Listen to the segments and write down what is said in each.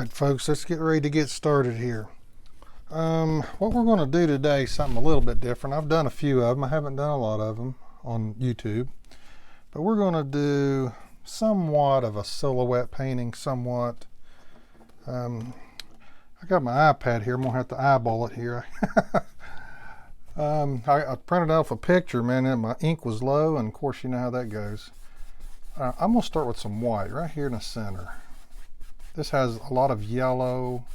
Alright folks, let's get ready to get started here. What we're going to do today is something a little bit different. I've done a few of them. I haven't done a lot of them on YouTube. But we're going to do somewhat of a silhouette painting, somewhat. I got my iPad here. I'm going to have to eyeball it here. I printed off a picture, man, and my ink was low, and of course you know how that goes. I'm going to start with some white right here in the center. This has a lot of yellow,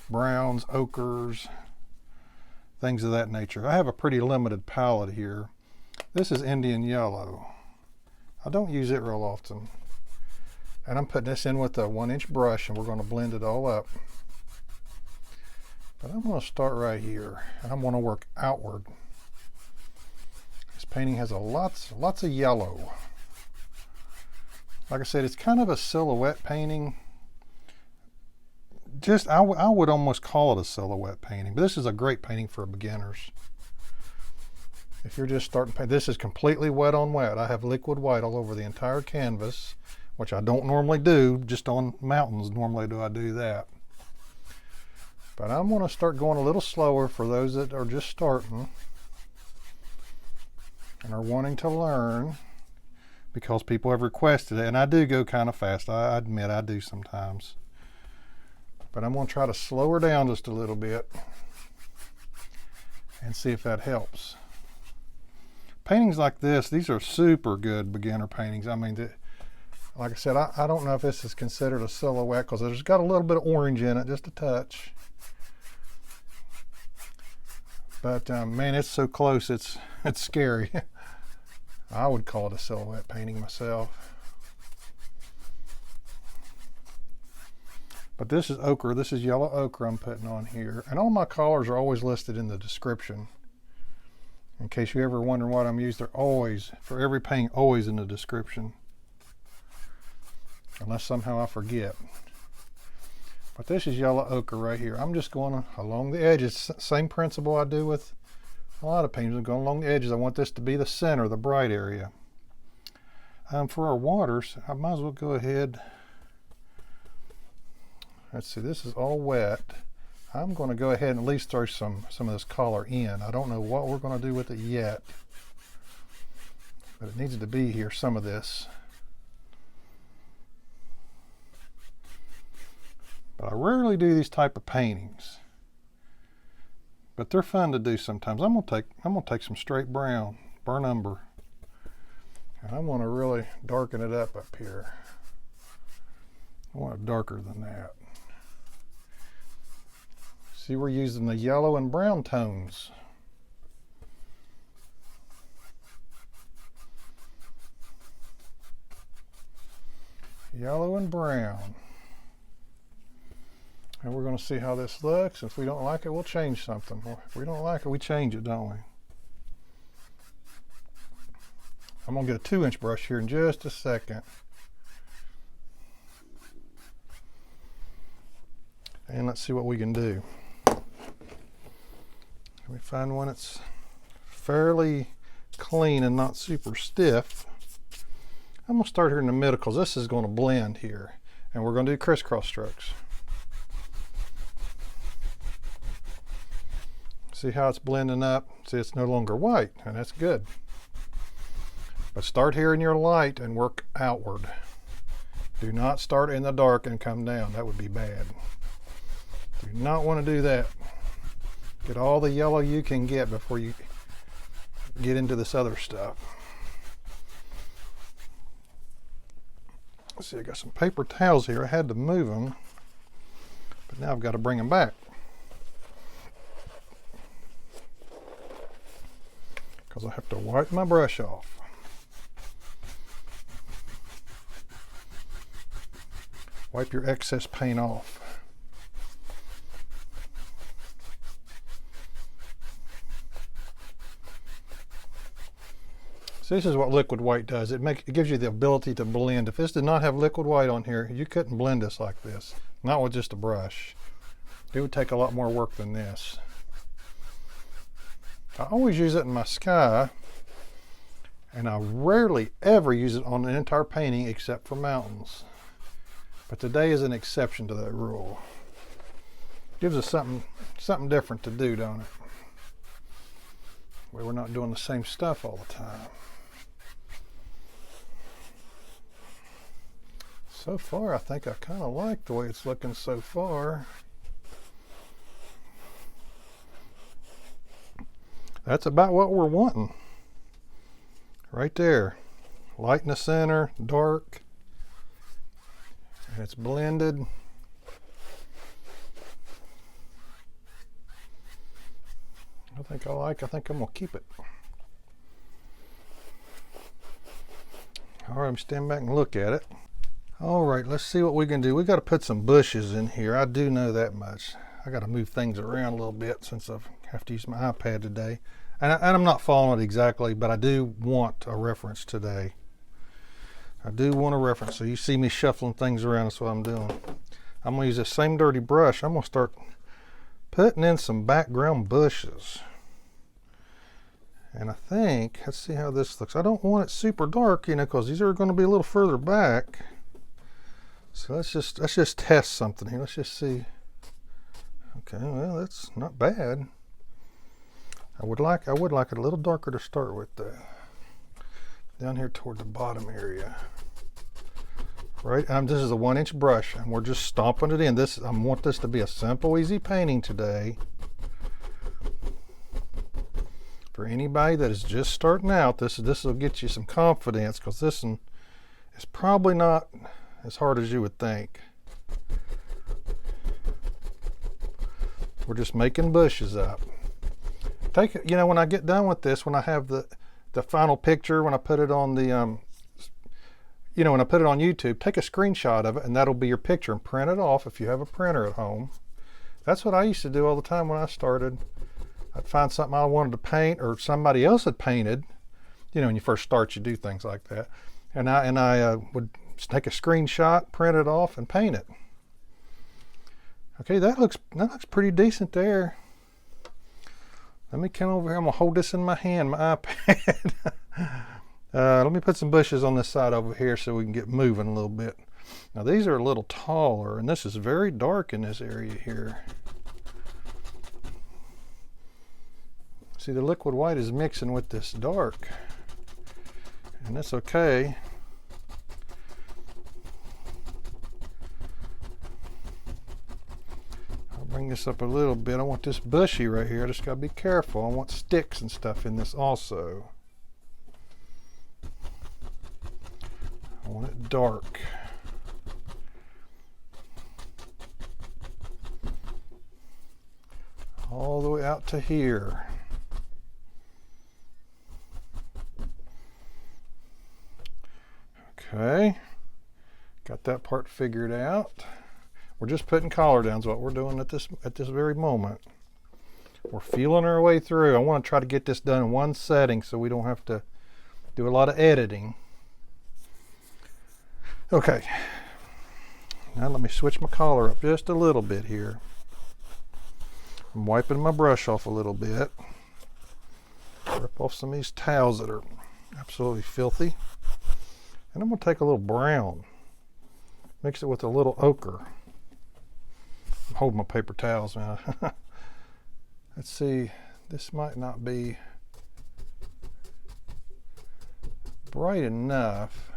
browns, ochres, things of that nature. I have a pretty limited palette here. This is Indian yellow. I don't use it real often. And I'm putting this in with a 1-inch brush, and we're going to blend it all up. But I'm going to start right here, and I'm going to work outward. This painting has lots of yellow. Like I said, it's kind of a silhouette painting. I would almost call it a silhouette painting, but this is a great painting for beginners. If you're just starting paint, this is completely wet on wet. I have liquid white all over the entire canvas, which I don't normally do. Just on mountains normally do I do that. But I'm going to start going a little slower for those that are just starting and are wanting to learn, because people have requested it, and I do go kind of fast. I admit I do sometimes. But I'm going to try to slow her down just a little bit and see if that helps. Paintings like this, these are super good beginner paintings. I mean, like I said, I don't know if this is considered a silhouette because there's got a little bit of orange in it, just a touch. But man, it's so close, it's scary. I would call it a silhouette painting myself. But this is ochre. This is yellow ochre I'm putting on here. And all my colors are always listed in the description. In case you ever wonder what I'm using, they're always, for every painting, always in the description. Unless somehow I forget. But this is yellow ochre right here. I'm just going along the edges. Same principle I do with a lot of paintings. I'm going along the edges. I want this to be the center, the bright area. For our waters, I might as well go ahead. Let's see, this is all wet. I'm going to go ahead and at least throw some of this color in. I don't know what we're going to do with it yet, but it needs to be here, some of this. But I rarely do these type of paintings, but they're fun to do sometimes. I'm gonna take some straight brown, burnt umber, and I want to really darken it up here. I want it darker than that. See, we're using the yellow and brown tones. Yellow and brown. And we're going to see how this looks. If we don't like it, we'll change something. If we don't like it, we change it, don't we? I'm going to get a 2-inch brush here in just a second. And let's see what we can do. Let me find one that's fairly clean and not super stiff. I'm going to start here in the middle because this is going to blend here. And we're going to do crisscross strokes. See how it's blending up? See, it's no longer white, and that's good. But start here in your light and work outward. Do not start in the dark and come down. That would be bad. Do not want to do that. Get all the yellow you can get before you get into this other stuff. Let's see, I got some paper towels here. I had to move them, but now I've got to bring them back, because I have to wipe my brush off. Wipe your excess paint off. So this is what liquid white does. It gives you the ability to blend. If this did not have liquid white on here, you couldn't blend this like this. Not with just a brush. It would take a lot more work than this. I always use it in my sky, and I rarely ever use it on an entire painting except for mountains. But today is an exception to that rule. Gives us something different to do, don't it? Where we're not doing the same stuff all the time. So far, I think I kind of like the way it's looking so far. That's about what we're wanting. Right there. Light in the center, dark. And it's blended. I think I'm gonna keep it. All right, I'm standing back and look at it. All right, let's see what we can do. We got to put some bushes in here. I do know that much. I got to move things around a little bit since I have to use my iPad today. And I'm not following it exactly, but I do want a reference today. I do want a reference. So you see me shuffling things around, that's what I'm doing. I'm going to use this same dirty brush. I'm going to start putting in some background bushes. And I think, let's see how this looks. I don't want it super dark, you know, because these are going to be a little further back. So let's just test something here. Let's just see. Okay, well, that's not bad. I would like it a little darker to start with, though. Down here toward the bottom area. Right, this is a 1-inch brush, and we're just stomping it in. I want this to be a simple, easy painting today. For anybody that is just starting out, this will get you some confidence, because this one is probably not as hard as you would think. We're just making bushes up. You know, when I get done with this, when I have the final picture, when I put it on the you know, when I put it on YouTube, take a screenshot of it, and that'll be your picture, and print it off if you have a printer at home. That's what I used to do all the time when I started. I'd find something I wanted to paint, or somebody else had painted. You know, when you first start, you do things like that. And I would take a screenshot, print it off, and paint it. Okay, that looks pretty decent there. Let me come over here. I'm gonna hold this in my hand, my iPad. Let me put some bushes on this side over here so we can get moving a little bit. Now these are a little taller, and this is very dark in this area here. See, the liquid white is mixing with this dark, and that's okay. I'll bring this up a little bit. I want this bushy right here. I just gotta be careful. I want sticks and stuff in this also. I want it dark. All the way out to here. Okay, got that part figured out. We're just putting collar down is what we're doing at this very moment. We're feeling our way through. I want to try to get this done in one setting so we don't have to do a lot of editing. Okay, now let me switch my collar up just a little bit here. I'm wiping my brush off a little bit. Rip off some of these towels that are absolutely filthy. And I'm going to take a little brown, mix it with a little ochre. I'm holding my paper towels, man. Let's see, this might not be bright enough.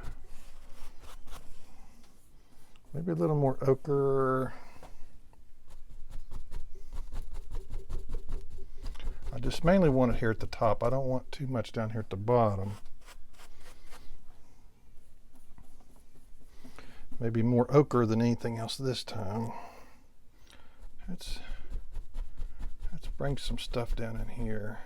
Maybe a little more ochre. I just mainly want it here at the top. I don't want too much down here at the bottom. Maybe more ochre than anything else this time. Let's bring some stuff down in here.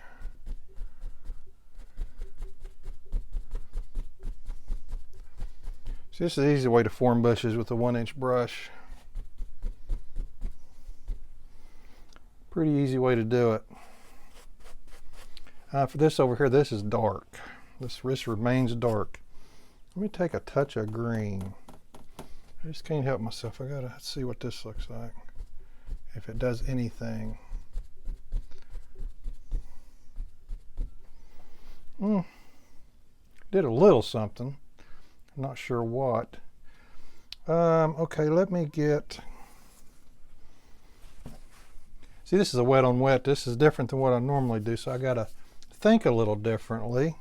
See, this is an easy way to form bushes with a 1-inch brush. Pretty easy way to do it. For this over here, this is dark. This remains dark. Let me take a touch of green. I just can't help myself. I gotta see what this looks like. If it does anything. Did a little something. I'm not sure what. Okay, let me get... See, this is a wet on wet. This is different than what I normally do, so I gotta think a little differently.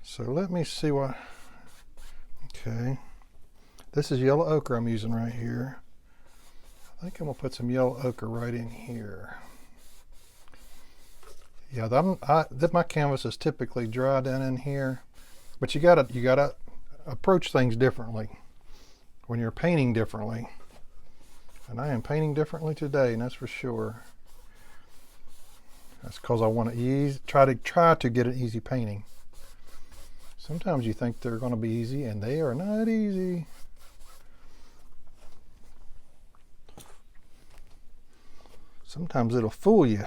So let me see what... Okay. This is yellow ochre I'm using right here. I think I'm gonna put some yellow ochre right in here. Yeah, my canvas is typically dry down in here, but you gotta approach things differently when you're painting differently. And I am painting differently today, and that's for sure. That's because I want to try to get an easy painting. Sometimes you think they're going to be easy, and they are not easy. Sometimes it'll fool you.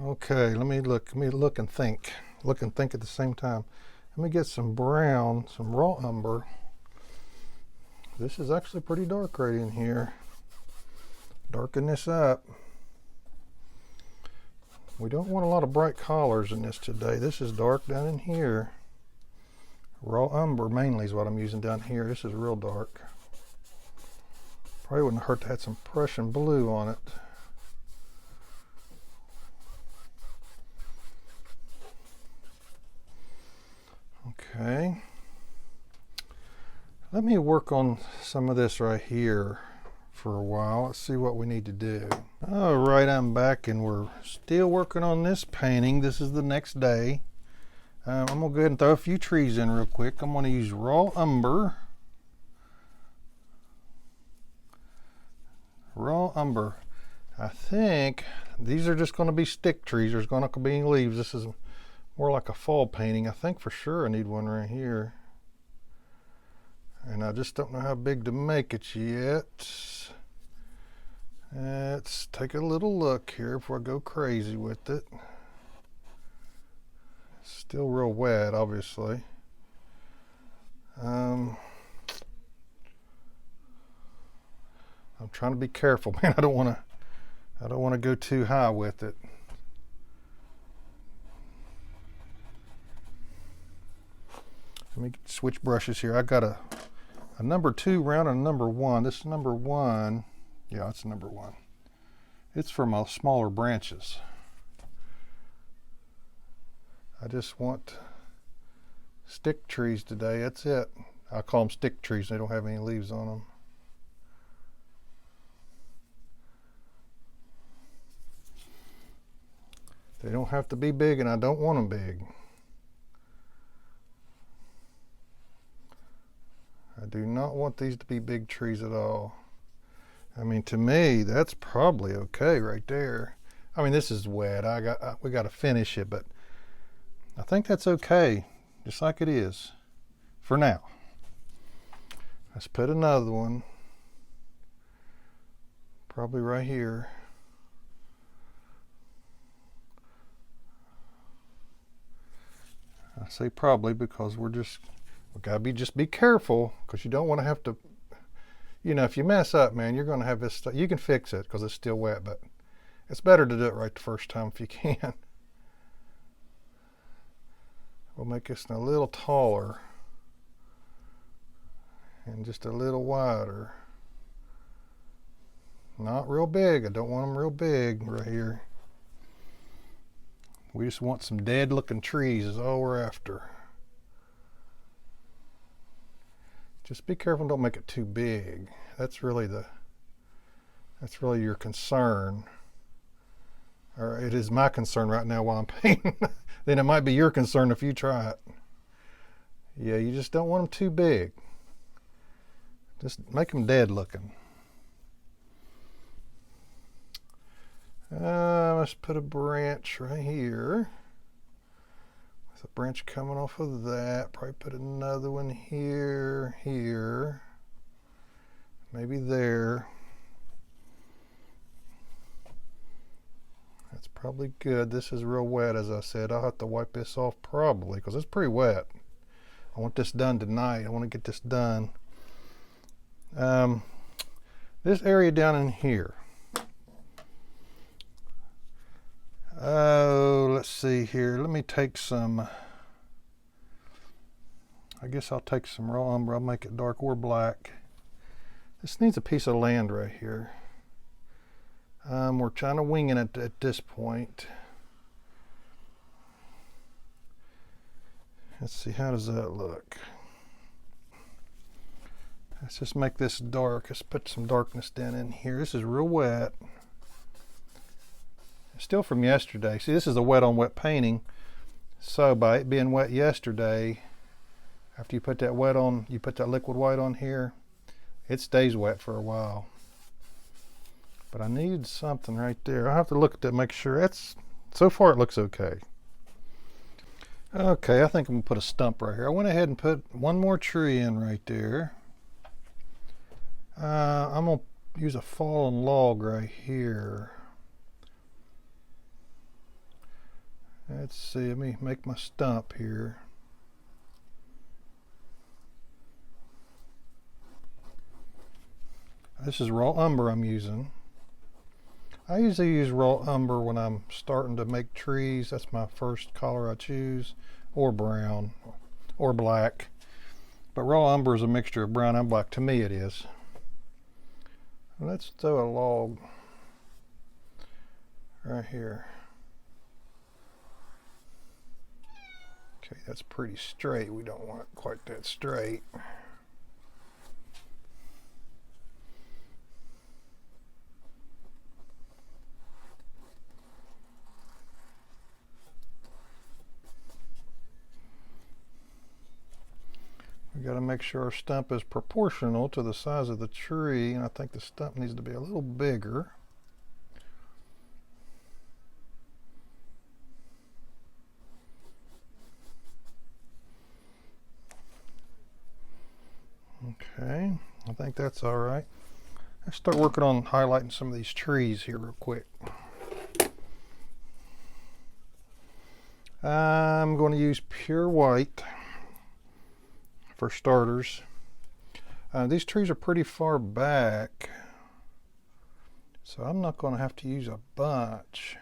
Okay, let me look and think. Look and think at the same time. Let me get some brown, some raw umber. This is actually pretty dark right in here. Darken this up. We don't want a lot of bright colors in this today. This is dark down in here. Raw umber mainly is what I'm using down here. This is real dark. Probably wouldn't hurt to have some Prussian blue on it. Okay. Let me work on some of this right here for a while. Let's see what we need to do. All right, I'm back and we're still working on this painting. This is the next day. I'm gonna go ahead and throw a few trees in real quick. I'm gonna use raw umber. Raw umber. I think these are just gonna be stick trees. There's gonna be any leaves. This is more like a fall painting. I think for sure I need one right here. And I just don't know how big to make it yet. Let's take a little look here before I go crazy with it. It's still real wet, obviously. I'm trying to be careful, man. I don't want to go too high with it. Let me switch brushes here. I got a number 2 round and a number 1. This is number 1. Yeah, it's number 1. It's for my smaller branches. I just want stick trees today. That's it. I call them stick trees. They don't have any leaves on them. They don't have to be big, and I don't want them big. I do not want these to be big trees at all. I mean, to me, that's probably okay right there. I mean, this is wet. We got to finish it, but I think that's okay, just like it is for now. Let's put another one, probably right here. I say probably because we gotta just be careful, because you don't want to have to, you know, if you mess up, man, you're going to have this stuff. You can fix it because it's still wet, but it's better to do it right the first time if you can. We'll make this a little taller and just a little wider. Not real big. I don't want them real big right here. We just want some dead looking trees is all we're after. Just be careful and don't make it too big. That's really your concern. Or it is my concern right now while I'm painting. Then it might be your concern if you try it. Yeah, you just don't want them too big. Just make them dead looking. Let's put a branch right here. With a branch coming off of that. Probably put another one here, maybe there. That's probably good. This is real wet, as I said. I'll have to wipe this off probably because it's pretty wet. I want this done tonight. I want to get this done. This area down in here. Oh, let's see here. Let me take some I guess I'll take some raw umber. I'll make it dark or black. This needs a piece of land right here. We're trying to wing it at this point. Let's see, how does that look? Let's just make this dark. Let's put some darkness down in here. This is real wet. It's still from yesterday. See, this is a wet on wet painting. So by it being wet yesterday, after you put that wet on, you put that liquid white on here, it stays wet for a while. But I need something right there. I'll have to look at that, make sure. So far it looks okay. Okay, I think I'm gonna put a stump right here. I went ahead and put one more tree in right there. I'm gonna use a fallen log right here. Let's see, let me make my stump here. This is raw umber I'm using. I usually use raw umber when I'm starting to make trees. That's my first color I choose, or brown, or black. But raw umber is a mixture of brown and black. To me it is. Let's throw a log right here. Okay, that's pretty straight. We don't want it quite that straight. We got to make sure our stump is proportional to the size of the tree, and I think the stump needs to be a little bigger. Okay, I think that's all right. Let's start working on highlighting some of these trees here real quick. I'm going to use pure white for starters. These trees are pretty far back, so I'm not going to have to use a bunch.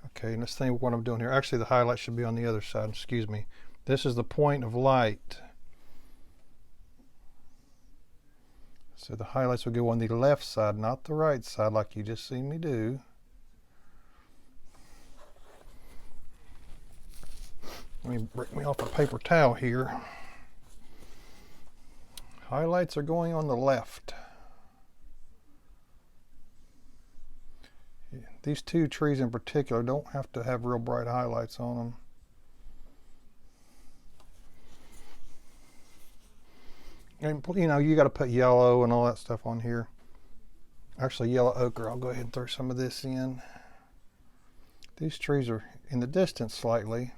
Okay, let's think what I'm doing here. Actually, the highlight should be on the other side. Excuse me. This is the point of light. So the highlights will go on the left side, not the right side like you just seen me do. Let me break me off a paper towel here. Highlights are going on the left. These two trees in particular don't have to have real bright highlights on them. And you know, you got to put yellow and all that stuff on here. Actually, yellow ochre. I'll go ahead and throw some of this in. These trees are in the distance slightly.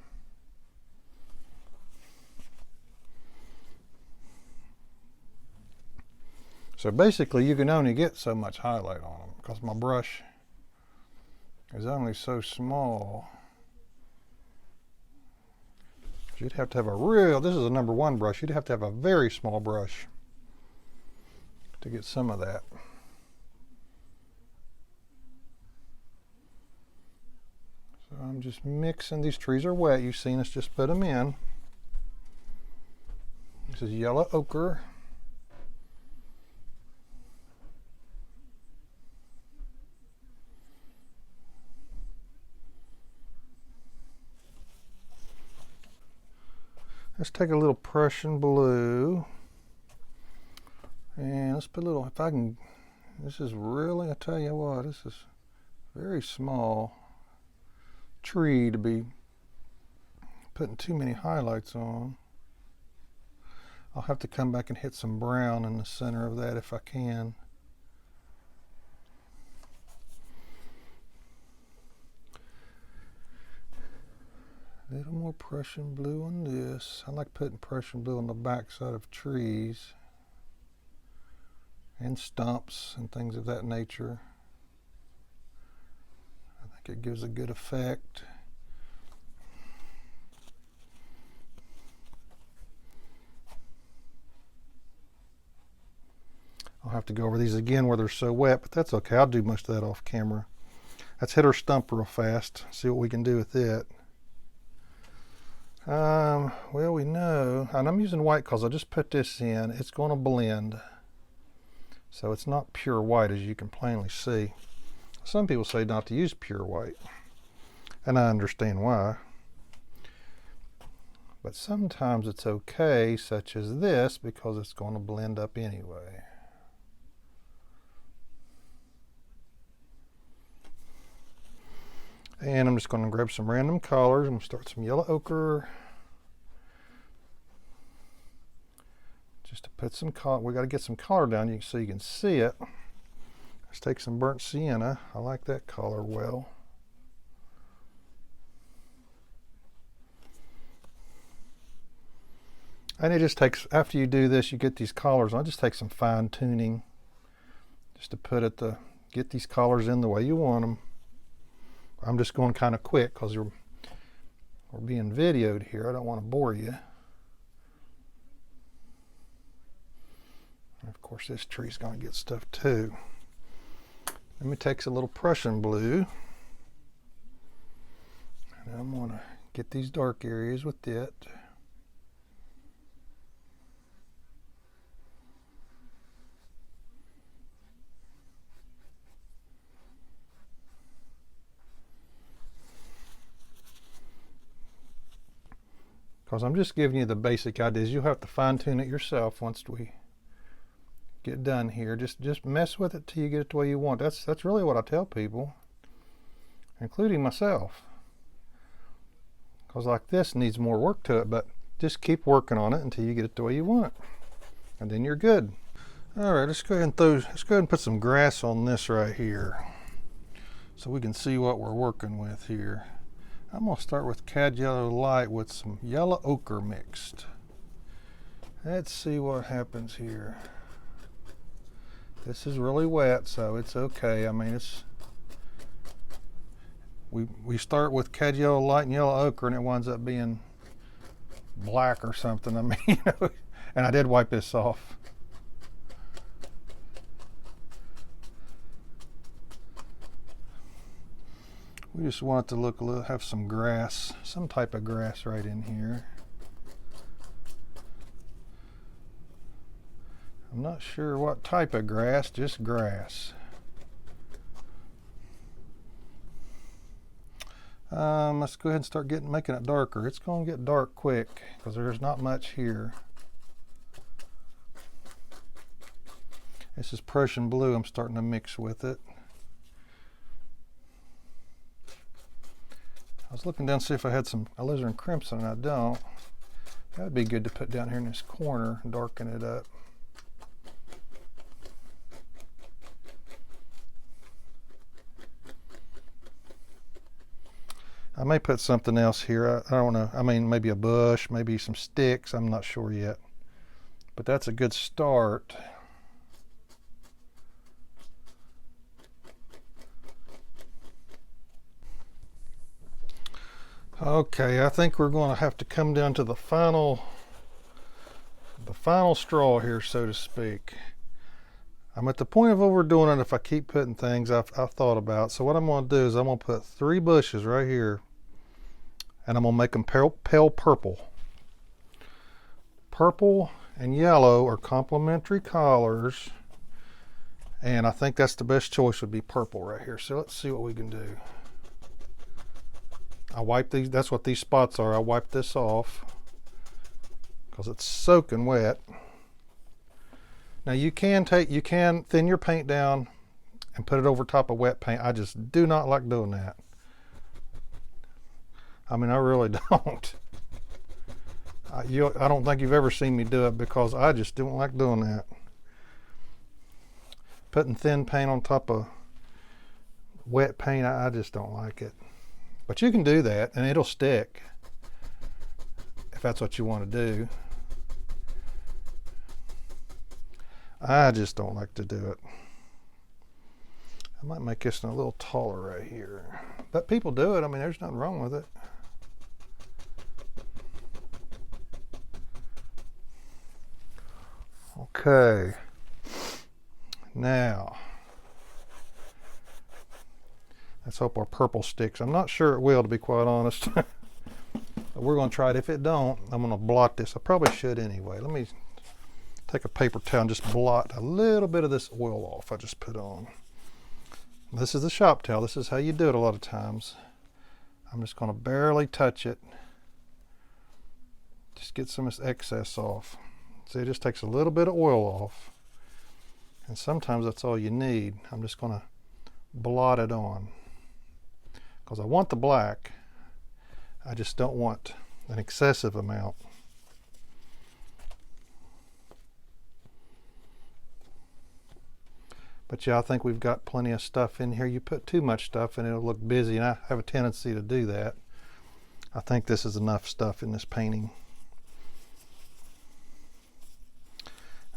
So basically you can only get so much highlight on them because my brush is only so small. You'd have to have a real, this is a number 1 brush, you'd have to have a very small brush to get some of that. So I'm just mixing, these trees are wet, you've seen us just put them in. This is yellow ochre. Let's take a little Prussian blue, and let's put a little, if I can, this is really, I tell you what, this is very small tree to be putting too many highlights on. I'll have to come back and hit some brown in the center of that if I can. A little more Prussian blue on this. I like putting Prussian blue on the back side of trees and stumps and things of that nature. I think it gives a good effect. I'll have to go over these again where they're so wet, but that's okay. I'll do most of that off camera. Let's hit our stump real fast, see what we can do with it. Well, we know, and I'm using white because I just put this in, it's going to blend. So it's not pure white, as you can plainly see. Some people say not to use pure white, and I understand why. But sometimes it's okay, such as this, because it's going to blend up anyway. And I'm just going to grab some random colors. I'm going to start some yellow ochre. Just to put some color. We got to get some color down so you can see it. Let's take some burnt sienna. I like that color well. And it just takes, after you do this, you get these colors. I'll just take some fine tuning just to put it get these colors in the way you want them. I'm just going kind of quick because we're being videoed here. I don't want to bore you. And of course, this tree's going to get stuff too. Let me take a little Prussian blue. And I'm going to get these dark areas with it. Because I'm just giving you the basic ideas. You'll have to fine tune it yourself once we get done here. Just mess with it till you get it the way you want. That's really what I tell people, including myself. Because like this needs more work to it, but just keep working on it until you get it the way you want it. And then you're good. All right, let's go ahead and put some grass on this right here so we can see what we're working with here. I'm going to start with cad yellow light with some yellow ochre mixed. Let's see what happens here. This is really wet, so it's okay. I mean, we start with cad yellow light and yellow ochre, and it winds up being black or something. I mean, you know, and I did wipe this off. We just want it to look a little, have some grass, some type of grass right in here. I'm not sure what type of grass, just grass. Let's go ahead and start making it darker. It's going to get dark quick because there's not much here. This is Prussian blue I'm starting to mix with it. I was looking down to see if I had some alizarin crimson, and I don't. That would be good to put down here in this corner and darken it up. I may put something else here. I don't know. I mean, maybe a bush, maybe some sticks. I'm not sure yet. But that's a good start. Okay, I think we're going to have to come down to the final straw here, so to speak. I'm at the point of overdoing it if I keep putting things I've thought about. So what I'm going to do is I'm going to put 3 bushes right here, and I'm going to make them pale purple. Purple and yellow are complementary colors, and I think that's the best choice would be purple right here. So let's see what we can do. I wipe these, that's what these spots are. I wipe this off because it's soaking wet. Now you can thin your paint down and put it over top of wet paint. I just do not like doing that. I mean, I really don't. I don't think you've ever seen me do it because I just don't like doing that. Putting thin paint on top of wet paint, I just don't like it. But you can do that and it'll stick if that's what you want to do. I just don't like to do it. I might make this a little taller right here. But people do it. I mean, there's nothing wrong with it. Okay. Now, let's hope our purple sticks. I'm not sure it will, to be quite honest. But we're going to try it. If it don't, I'm going to blot this. I probably should anyway. Let me take a paper towel and just blot a little bit of this oil off I just put on. This is the shop towel. This is how you do it a lot of times. I'm just going to barely touch it. Just get some of this excess off. See, it just takes a little bit of oil off. And sometimes that's all you need. I'm just going to blot it on. Because I want the black. I just don't want an excessive amount. But yeah, I think we've got plenty of stuff in here. You put too much stuff and it'll look busy, and I have a tendency to do that. I think this is enough stuff in this painting.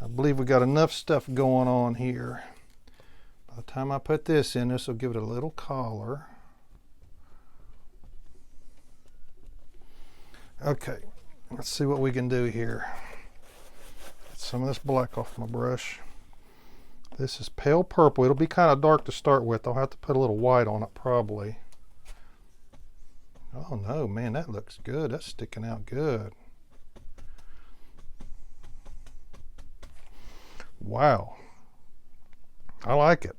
I believe we got enough stuff going on here. By the time I put this in, this will give it a little color. Okay, let's see what we can do here. Get some of this black off my brush. This is pale purple. It'll be kind of dark to start with. I'll have to put a little white on it probably. Oh no, man, that looks good. That's sticking out good. Wow. I like it.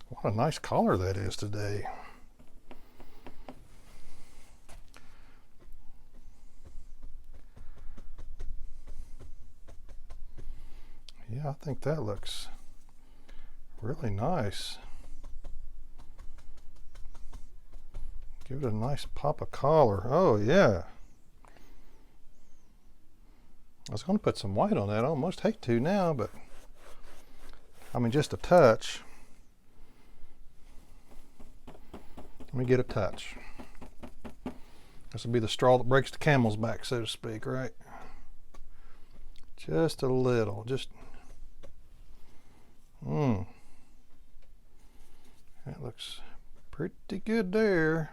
What a nice color that is today. Yeah, I think that looks really nice. Give it a nice pop of color. Oh yeah. I was going to put some white on that. I almost hate to now, but I mean just a touch. Let me get a touch. This will be the straw that breaks the camel's back, so to speak, right? Just a little, just that looks pretty good there.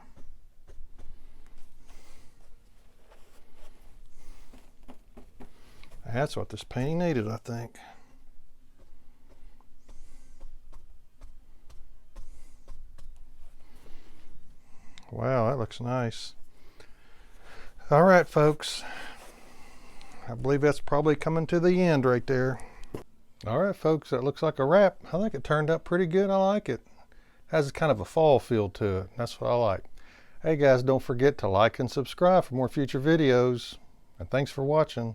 That's what this painting needed, I think. Wow, that looks nice. All right, folks. I believe that's probably coming to the end right there. All right, folks, that looks like a wrap. I think it turned out pretty good. I like it. Has kind of a fall feel to it. That's what I like. Hey guys, don't forget to like and subscribe for more future videos. And thanks for watching.